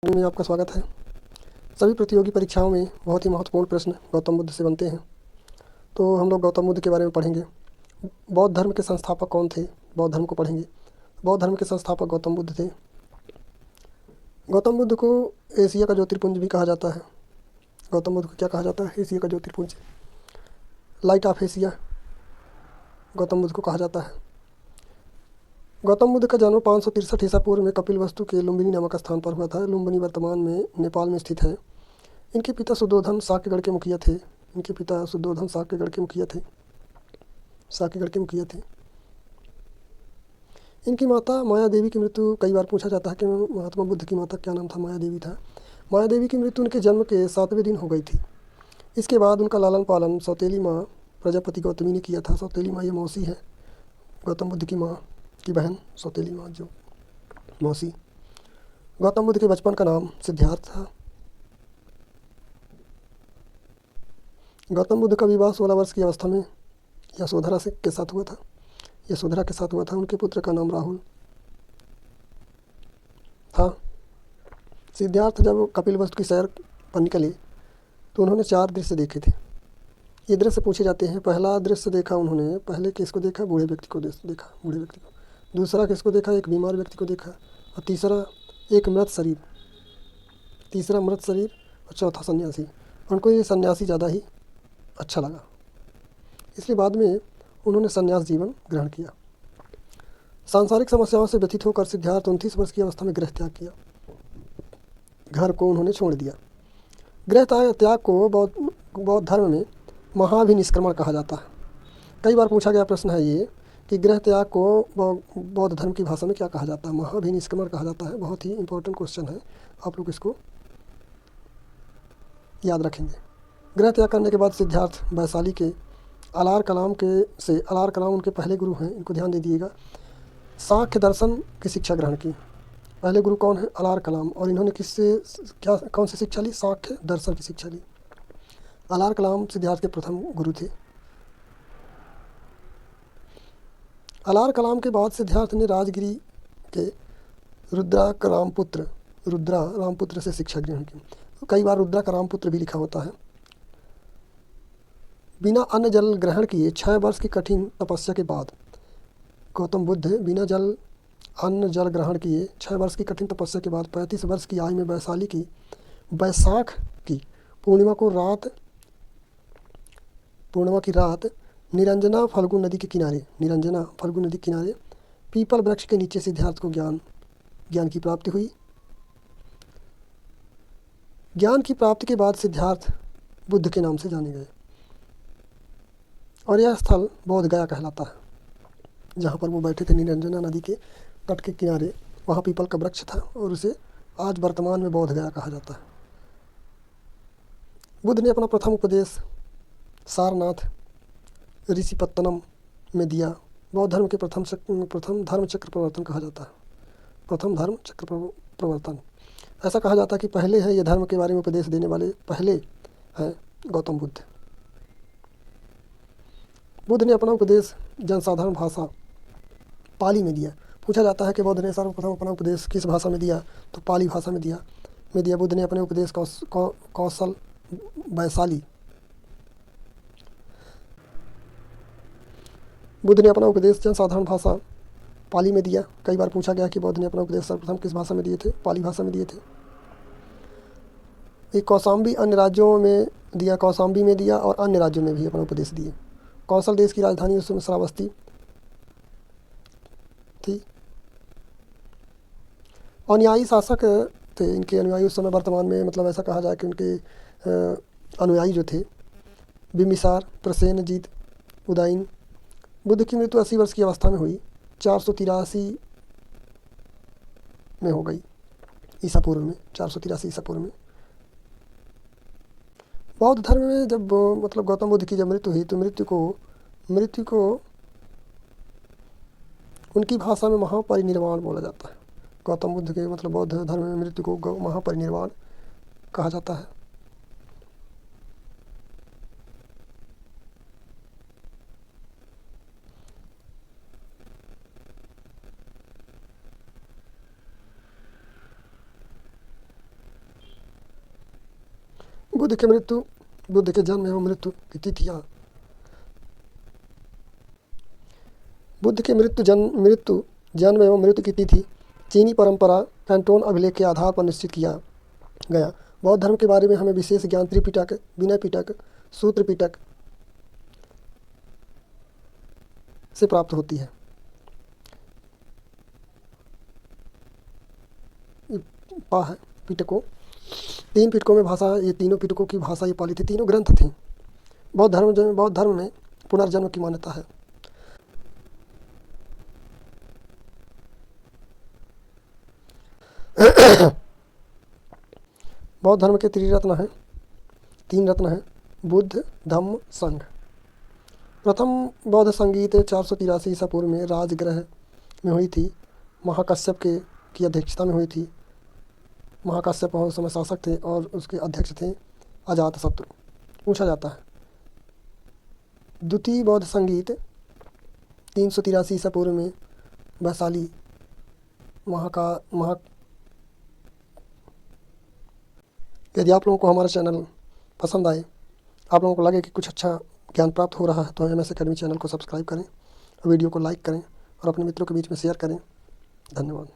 में आपका स्वागत है। सभी प्रतियोगी परीक्षाओं में बहुत ही महत्वपूर्ण प्रश्न गौतम बुद्ध से बनते हैं। तो हम लोग गौतम बुद्ध के बारे में पढ़ेंगे। बौद्ध धर्म के संस्थापक कौन थे? बौद्ध धर्म को पढ़ेंगे। बौद्ध धर्म के संस्थापक गौतम बुद्ध थे। गौतम बुद्ध को एशिया का ज्योतिर्पुंज भी कहा जाता है। गौतम बुद्ध को क्या कहा जाता है? एशिया का ज्योतिर्पुंज, light of Asia Gautam Buddha को कहा जाता है। गौतम बुद्ध का जन्म 563 ईसा पूर्व में कपिलवस्तु के लुम्बिनी नामक स्थान पर हुआ था। लुम्बिनी वर्तमान में नेपाल में स्थित है। इनके पिता शुद्धोधन साक्यगढ़ के मुखिया थे। इनके पिता शुद्धोधन साक्यगढ़ के मुखिया थे। इनकी माता माया देवी की मृत्यु, कई बार पूछा जाता है कि महात्मा बुद्ध की माता क्या नाम था? माया देवी था। माया देवी की मृत्यु उनके जन्म के 7वें दिन हो गई थी। इसके बाद उनका लालन पालन सौतेली माँ प्रजापति गौतमी ने किया था। सौतेली माँ ये मौसी है, गौतम बुद्ध की माँ की बहन सौतेली माँ जो मौसी। गौतम बुद्ध के बचपन का नाम सिद्धार्थ था। गौतम बुद्ध का विवाह 16 वर्ष की अवस्था में यशोधरा के साथ हुआ था। उनके पुत्र का नाम राहुल था। सिद्धार्थ जब कपिलवस्तु की सैर पर निकले तो उन्होंने 4 दृश्य देखे थे। ये दृश्य पूछे जाते हैं। पहला दृश्य देखा उन्होंने, पहले किसको देखा? बूढ़े व्यक्ति को देखा, बूढ़े व्यक्ति को। दूसरा किसको देखा? एक बीमार व्यक्ति को देखा। और तीसरा एक मृत शरीर, और चौथा सन्यासी। उनको ये सन्यासी ज़्यादा ही अच्छा लगा, इसलिए बाद में उन्होंने सन्यास जीवन ग्रहण किया। सांसारिक समस्याओं से व्यथित होकर सिद्धार्थ 29 वर्ष की अवस्था में गृह त्याग किया। घर को उन्होंने छोड़ दिया। गृह त्याग को बौद्ध धर्म में महाभिनिष्क्रमण कहा जाता है। कई बार पूछा गया प्रश्न है ये कि गृह त्याग को बौद्ध धर्म की भाषा में क्या कहा जाता है? महाभिनिष्क्रमण कहा जाता है। बहुत ही इंपॉर्टेंट क्वेश्चन है, आप लोग इसको याद रखेंगे। गृह त्याग करने के बाद सिद्धार्थ वैशाली के अलार कलाम उनके पहले गुरु हैं, इनको ध्यान दे दिएगा। सांख्य दर्शन की शिक्षा ग्रहण की। पहले गुरु कौन है? अलार कलाम। और इन्होंने कौन सी शिक्षा ली? सांख्य दर्शन की शिक्षा ली। अलार कलाम सिद्धार्थ के प्रथम गुरु थे। अलार कलाम के बाद सिद्धार्थ ने राजगिरी के रुद्रा रामपुत्र से शिक्षा ग्रहण की। कई बार रुद्रा का रामपुत्र भी लिखा होता है। बिना अन्न जल ग्रहण किए 6 वर्ष की कठिन तपस्या के बाद गौतम बुद्ध बिना अन्न जल ग्रहण किए 6 वर्ष की कठिन तपस्या के बाद 35 वर्ष की आयु में वैशाली की बैसाख की पूर्णिमा की रात निरंजना फल्गु नदी के किनारे पीपल वृक्ष के नीचे सिद्धार्थ को ज्ञान की प्राप्ति हुई। ज्ञान की प्राप्ति के बाद सिद्धार्थ बुद्ध के नाम से जाने गए और यह स्थल बोध गया कहलाता है। जहाँ पर वो बैठे थे निरंजना नदी के तट के किनारे, वहाँ पीपल का वृक्ष था और उसे आज वर्तमान में बोध गया कहा जाता है। बुद्ध ने अपना प्रथम उपदेश सारनाथ ऋषिपत्तनम में दिया। बौद्ध धर्म के प्रथम धर्म चक्र प्रवर्तन कहा जाता है। प्रथम धर्म चक्र प्रवर्तन, ऐसा कहा जाता है कि पहले है ये धर्म के बारे में उपदेश देने वाले, पहले हैं गौतम बुद्ध। बुद्ध ने अपना उपदेश जनसाधारण भाषा पाली में दिया। पूछा जाता है कि बुद्ध ने सर्वप्रथम अपना उपदेश किस भाषा में दिया? तो पाली भाषा में दिया। बुद्ध ने अपने उपदेश कौशल वैशाली बुद्ध ने अपना उपदेश जनसाधारण भाषा पाली में दिया। कई बार पूछा गया कि बुद्ध ने अपना उपदेश सर्वप्रथम किस भाषा में दिए थे? पाली भाषा में दिए थे। एक कौशाम्बी अन्य राज्यों में दिया, कौशाम्बी में दिया और अन्य राज्यों में भी अपना उपदेश दिए। कौशल देश की राजधानी उस समय श्रावस्ती थी। अनुयायी शासक थे इनके अनुयायी उस समय, वर्तमान में मतलब ऐसा कहा जाए कि उनके अनुयायी जो थे बिम्बिसार, प्रसेनजीत, उदयन। बुद्ध की मृत्यु 80 वर्ष की अवस्था में हुई। 483 में हो गई ईसा पूर्व में, 483 ईसा पूर्व में। बौद्ध धर्म में जब मतलब गौतम बुद्ध की जब मृत्यु हुई तो मृत्यु को उनकी भाषा में महापरिनिर्वाण बोला जाता है। गौतम बुद्ध के मतलब बौद्ध धर्म में मृत्यु को महापरिनिर्वाण कहा जाता है। बुद्ध के जन्म एवं मृत्यु की तिथियाँ। बुद्ध के जन्म एवं मृत्यु की तिथि चीनी परंपरा कैंटोन अभिलेख के आधार पर निश्चित किया गया। बौद्ध धर्म के बारे में हमें विशेष ज्ञान त्रिपिटक, विनय पिटक, सूत्र पिटक से प्राप्त होती है। पा है पिटकों, 3 पिटकों में भाषा, ये तीनों पिटकों की भाषा ये पाली थी, तीनों ग्रंथ थे। बौद्ध धर्म में पुनर्जन्म की मान्यता है। बौद्ध धर्म के 3 रत्न हैं, बुद्ध, धम्म, संघ। प्रथम बौद्ध संगीत 483 ईसा पूर्व में राजगृह में हुई थी। महाकश्यप की अध्यक्षता में हुई थी। महाकश्यप उस समय शासक थे और उसके अध्यक्ष थे अजातशत्रु, पूछा जाता है। द्वितीय बौद्ध संगीत 383 ईसा पूर्व में वैशाली यदि आप लोगों को हमारा चैनल पसंद आए, आप लोगों को लगे कि कुछ अच्छा ज्ञान प्राप्त हो रहा है, तो MS अकेडमी चैनल को सब्सक्राइब करें, वीडियो को लाइक करें और अपने मित्रों के बीच में शेयर करें। धन्यवाद।